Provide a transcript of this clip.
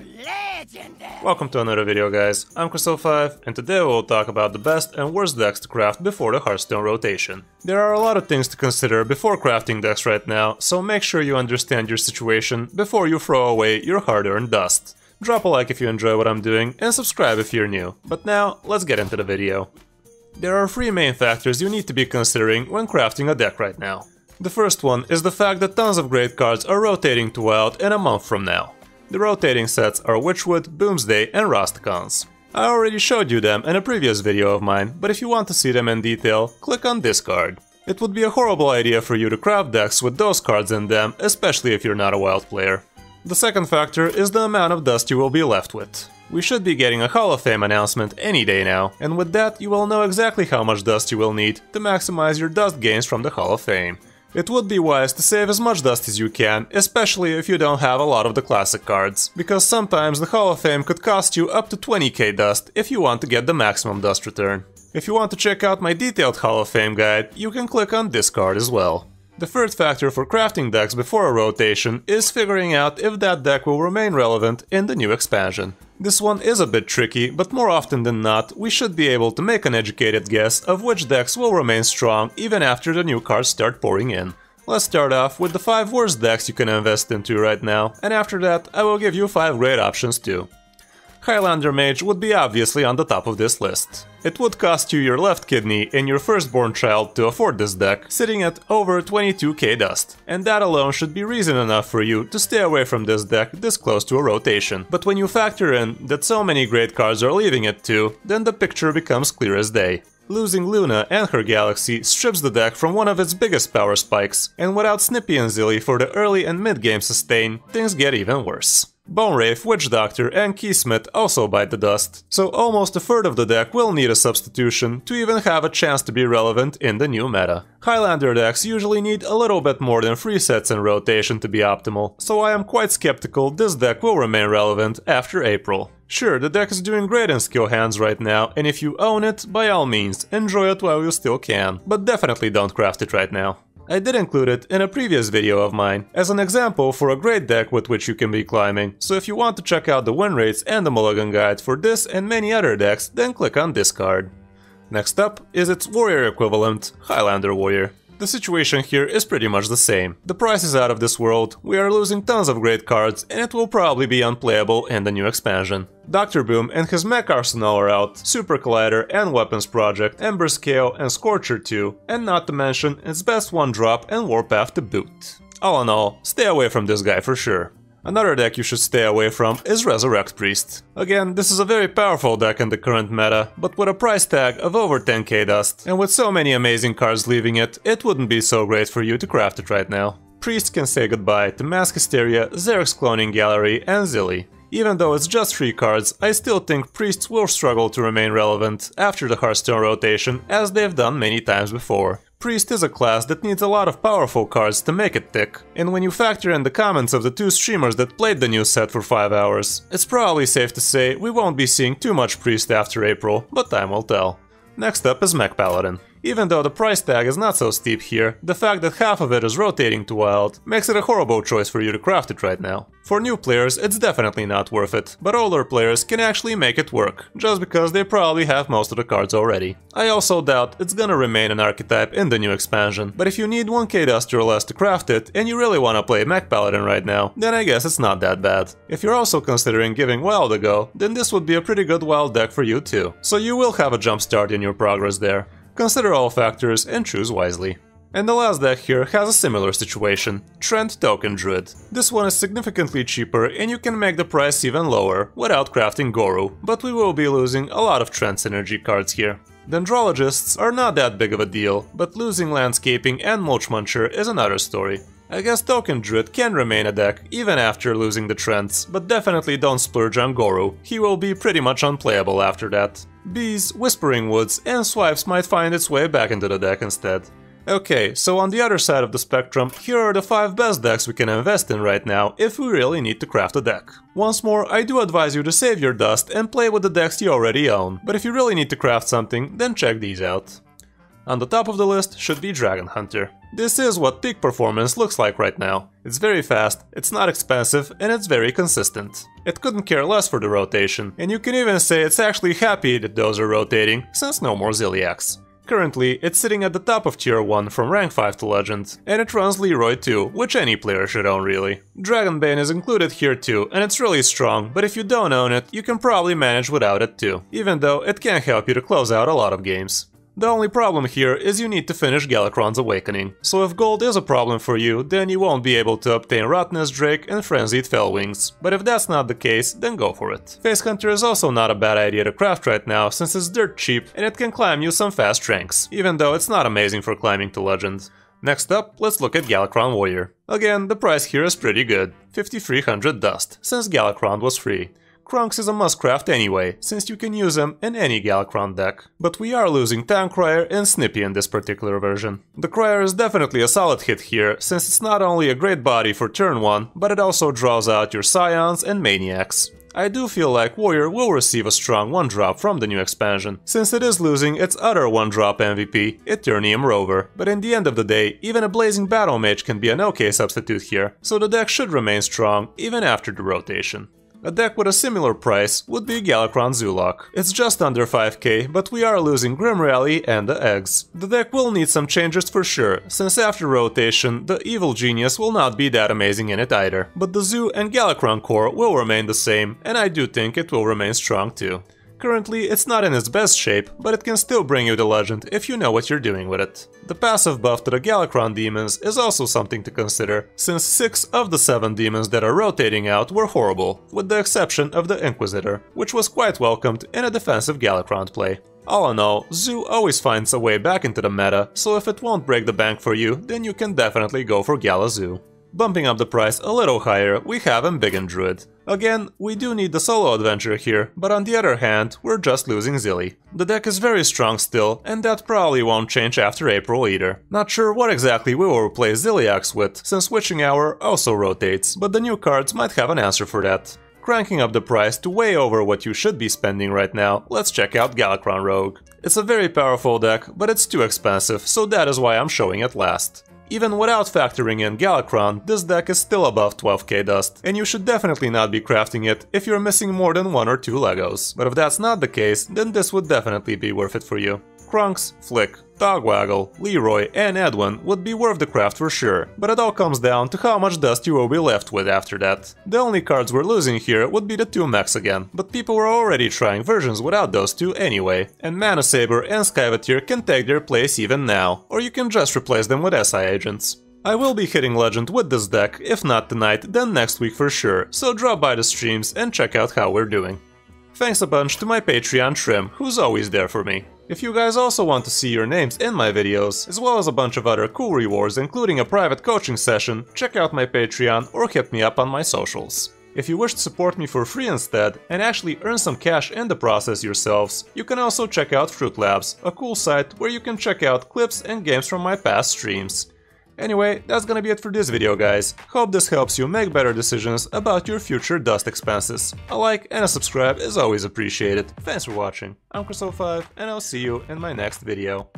legendary! Welcome to another video, guys. I'm Kris O Five, and today we'll talk about the best and worst decks to craft before the Hearthstone rotation. There are a lot of things to consider before crafting decks right now, so make sure you understand your situation before you throw away your hard-earned dust. Drop a like if you enjoy what I'm doing, and subscribe if you're new. But now, let's get into the video. There are three main factors you need to be considering when crafting a deck right now. The first one is the fact that tons of great cards are rotating to Wild in a month from now. The rotating sets are Witchwood, Boomsday and Rastakhan's. I already showed you them in a previous video of mine, but if you want to see them in detail, click on this card. It would be a horrible idea for you to craft decks with those cards in them, especially if you're not a Wild player. The second factor is the amount of dust you will be left with. We should be getting a Hall of Fame announcement any day now, and with that you will know exactly how much dust you will need to maximize your dust gains from the Hall of Fame. It would be wise to save as much dust as you can, especially if you don't have a lot of the classic cards, because sometimes the Hall of Fame could cost you up to 20k dust if you want to get the maximum dust return. If you want to check out my detailed Hall of Fame guide, you can click on this card as well. The third factor for crafting decks before a rotation is figuring out if that deck will remain relevant in the new expansion. This one is a bit tricky, but more often than not, we should be able to make an educated guess of which decks will remain strong even after the new cards start pouring in. Let's start off with the 5 worst decks you can invest into right now, and after that I will give you 5 great options too. Highlander Mage would be obviously on the top of this list. It would cost you your left kidney and your firstborn child to afford this deck, sitting at over 22k dust. And that alone should be reason enough for you to stay away from this deck this close to a rotation. But when you factor in that so many great cards are leaving it too, then the picture becomes clear as day. Losing Luna and her Galaxy strips the deck from one of its biggest power spikes, and without Snippy and Zilly for the early and mid-game sustain, things get even worse. Bone Wraith, Witch Doctor and Keysmith also bite the dust, so almost a third of the deck will need a substitution to even have a chance to be relevant in the new meta. Highlander decks usually need a little bit more than 3 sets in rotation to be optimal, so I am quite skeptical this deck will remain relevant after April. Sure, the deck is doing great in skill hands right now, and if you own it, by all means, enjoy it while you still can, but definitely don't craft it right now. I did include it in a previous video of mine, as an example for a great deck with which you can be climbing, so if you want to check out the win rates and the mulligan guide for this and many other decks, then click on this card. Next up is its warrior equivalent, Highlander Warrior. The situation here is pretty much the same. The price is out of this world, we are losing tons of great cards, and it will probably be unplayable in the new expansion. Dr. Boom and his mech arsenal are out, Super Collider and Weapons Project, Ember Scale and Scorcher 2, and not to mention its best 1-drop and Warpath to boot. All in all, stay away from this guy for sure. Another deck you should stay away from is Resurrect Priest. Again, this is a very powerful deck in the current meta, but with a price tag of over 10k dust, and with so many amazing cards leaving it, it wouldn't be so great for you to craft it right now. Priest can say goodbye to Mask Hysteria, Xerx's Cloning Gallery and Zilly. Even though it's just 3 cards, I still think Priests will struggle to remain relevant after the Hearthstone rotation, as they've done many times before. Priest is a class that needs a lot of powerful cards to make it tick, and when you factor in the comments of the 2 streamers that played the new set for 5 hours, it's probably safe to say we won't be seeing too much Priest after April, but time will tell. Next up is Mech Paladin. Even though the price tag is not so steep here, the fact that half of it is rotating to Wild makes it a horrible choice for you to craft it right now. For new players, it's definitely not worth it, but older players can actually make it work, just because they probably have most of the cards already. I also doubt it's gonna remain an archetype in the new expansion, but if you need 1k dust or less to craft it, and you really wanna play Mech Paladin right now, then I guess it's not that bad. If you're also considering giving Wild a go, then this would be a pretty good Wild deck for you too, so you will have a jump start in your progress there. Consider all factors and choose wisely. And the last deck here has a similar situation, Treant Token Druid. This one is significantly cheaper and you can make the price even lower without crafting Goru, but we will be losing a lot of Treant synergy cards here. Dendrologists are not that big of a deal, but losing Landscaping and Mulch Muncher is another story. I guess Token Druid can remain a deck even after losing the Treants, but definitely don't splurge on Goru, he will be pretty much unplayable after that. Bees, Whispering Woods and Swipes might find its way back into the deck instead. Okay, so on the other side of the spectrum, here are the 5 best decks we can invest in right now if we really need to craft a deck. Once more, I do advise you to save your dust and play with the decks you already own, but if you really need to craft something, then check these out. On the top of the list should be Dragon Hunter. This is what peak performance looks like right now. It's very fast, it's not expensive, and it's very consistent. It couldn't care less for the rotation, and you can even say it's actually happy that those are rotating, since no more Zilliax. Currently, it's sitting at the top of tier 1 from rank 5 to legend, and it runs Leroy too, which any player should own really. Dragonbane is included here too, and it's really strong, but if you don't own it, you can probably manage without it too, even though it can help you to close out a lot of games. The only problem here is you need to finish Galakrond's Awakening, so if gold is a problem for you, then you won't be able to obtain Rottenness Drake and Frenzied Fellwings, but if that's not the case, then go for it. Face Hunter is also not a bad idea to craft right now, since it's dirt cheap and it can climb you some fast ranks, even though it's not amazing for climbing to legend. Next up, let's look at Galakrond Warrior. Again, the price here is pretty good, 5300 dust, since Galakrond was free. Krunks is a must craft anyway, since you can use him in any Galakrond deck, but we are losing Tankryer and Snippy in this particular version. The Cryer is definitely a solid hit here, since it's not only a great body for turn 1, but it also draws out your Scions and Maniacs. I do feel like Warrior will receive a strong 1-drop from the new expansion, since it is losing its other 1-drop MVP, Eternium Rover, but in the end of the day, even a Blazing Battle Mage can be an okay substitute here, so the deck should remain strong even after the rotation. A deck with a similar price would be Galakrond Zoolock. It's just under 5k, but we are losing Grim Rally and the eggs. The deck will need some changes for sure, since after rotation, the Evil Genius will not be that amazing in it either. But the Zoo and Galakrond core will remain the same, and I do think it will remain strong too. Currently, it's not in its best shape, but it can still bring you the legend if you know what you're doing with it. The passive buff to the Galakrond demons is also something to consider, since 6 of the 7 demons that are rotating out were horrible, with the exception of the Inquisitor, which was quite welcomed in a defensive Galakrond play. All in all, Zoo always finds a way back into the meta, so if it won't break the bank for you, then you can definitely go for Gala Zoo. Bumping up the price a little higher, we have Embiggen Druid. Again, we do need the solo adventure here, but on the other hand, we're just losing Zilly. The deck is very strong still, and that probably won't change after April either. Not sure what exactly we will replace Zilliax with, since Witching Hour also rotates, but the new cards might have an answer for that. Cranking up the price to way over what you should be spending right now, let's check out Galakrond Rogue. It's a very powerful deck, but it's too expensive, so that is why I'm showing it last. Even without factoring in Galakrond, this deck is still above 12k dust, and you should definitely not be crafting it if you're missing more than 1 or 2 Legos. But if that's not the case, then this would definitely be worth it for you. Krunks, Flick, Dogwaggle, Leroy and Edwin would be worth the craft for sure, but it all comes down to how much dust you will be left with after that. The only cards we're losing here would be the 2 mechs again, but people were already trying versions without those 2 anyway, and Mana Saber and Skyvateer can take their place even now, or you can just replace them with SI agents. I will be hitting Legend with this deck, if not tonight, then next week for sure, so drop by the streams and check out how we're doing. Thanks a bunch to my Patreon Trim, who's always there for me. If you guys also want to see your names in my videos, as well as a bunch of other cool rewards including a private coaching session, check out my Patreon or hit me up on my socials. If you wish to support me for free instead, and actually earn some cash in the process yourselves, you can also check out Fruit Labs, a cool site where you can check out clips and games from my past streams. Anyway, that's gonna be it for this video guys. Hope this helps you make better decisions about your future dust expenses. A like and a subscribe is always appreciated. Thanks for watching. I'm Kris O Five, and I'll see you in my next video.